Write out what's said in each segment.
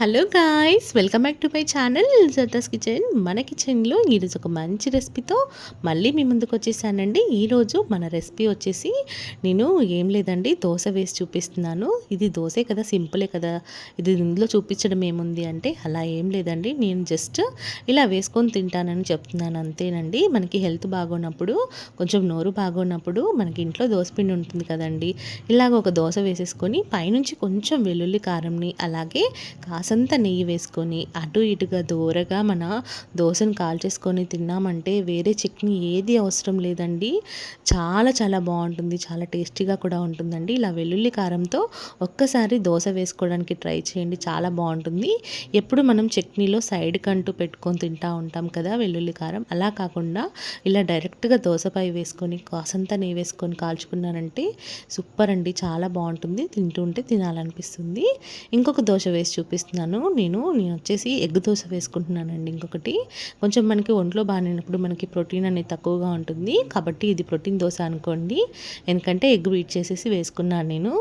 Hello guys, welcome back to my channel Zarda's kitchen. మన కిచెన్లో ఈరోజు ఒక మంచి రెసిపీతో మళ్ళీ మీ ముందుకు వచ్చేసానండి. ఈరోజు మన రెసిపీ వచ్చేసి నేను ఏం లేదండి, దోశ వేసి చూపిస్తున్నాను. ఇది దోశే కదా, సింపులే కదా, ఇది ఇందులో చూపించడం ఏముంది అంటే అలా ఏం లేదండి. నేను జస్ట్ ఇలా వేసుకొని తింటానని చెప్తున్నాను అంతేనండి. మనకి హెల్త్ బాగోనప్పుడు, కొంచెం నోరు బాగోనప్పుడు మనకి ఇంట్లో దోశపిండి ఉంటుంది కదండి, ఇలాగ ఒక దోశ వేసేసుకొని పైనుంచి కొంచెం వెల్లుల్లి కారంని అలాగే కాసంత నెయ్యి వేసుకొని అటు ఇటుగా దూరగా మన దోశను కాల్చేసుకొని తిన్నామంటే వేరే చట్నీ ఏది అవసరం లేదండి. చాలా చాలా బాగుంటుంది, చాలా టేస్టీగా కూడా ఉంటుందండి. ఇలా వెల్లుల్లి కారంతో ఒక్కసారి దోశ వేసుకోవడానికి ట్రై చేయండి, చాలా బాగుంటుంది. ఎప్పుడు మనం చట్నీలో సైడ్ కంటూ పెట్టుకొని తింటూ ఉంటాం కదా వెల్లుల్లి కారం, అలా కాకుండా ఇలా డైరెక్ట్గా దోశపై వేసుకొని కాసంత నెయ్యి వేసుకొని కాల్చుకున్నానంటే సూపర్ అండి, చాలా బాగుంటుంది. తింటుంటే తినాలనిపిస్తుంది. ఇంకొక దోశ వేసి చూపిస్తున్నాను. నేను వచ్చేసి ఎగ్ దోశ వేసుకుంటున్నానండి. ఇంకొకటి కొంచెం మనకి ఒంట్లో బాగాలేనప్పుడు మనకి ప్రోటీన్ అనేది తక్కువగా ఉంటుంది కాబట్టి ఇది ప్రోటీన్ దోశ అనుకోండి. ఎందుకంటే ఎగ్ బీట్ చేసేసి వేసుకున్నాను నేను.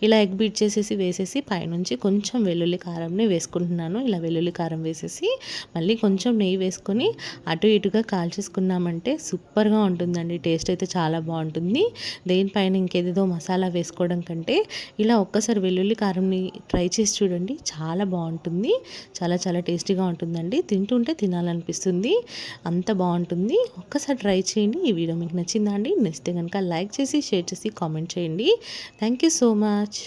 ఇలా ఎగ్ బీట్ చేసేసి వేసేసి పైనుంచి కొంచెం వెల్లుల్లి కారంని వేసుకుంటున్నాను. ఇలా వెల్లుల్లి కారం వేసేసి మళ్ళీ కొంచెం నెయ్యి వేసుకొని అటు ఇటుగా కాల్చేసుకున్నామంటే సూపర్గా ఉంటుందండి. టేస్ట్ అయితే చాలా బాగుంటుంది. దేనిపైన ఇంకేదేదో మసాలా వేసుకోవడం కంటే ఇలా ఒక్కసారి వెల్లుల్లి కారంని ట్రై చేసి చూడండి, చాలా బాగుంటుంది. చాలా చాలా టేస్టీగా ఉంటుందండి. తింటుంటే తినాలనిపిస్తుంది, అంత బాగుంటుంది. ఒక్కసారి ట్రై చేయండి. ఈ వీడియో మీకు నచ్చిందా అండి? నచ్చితే కనుక లైక్ చేసి షేర్ చేసి కామెంట్ చేయండి. Thank you so much.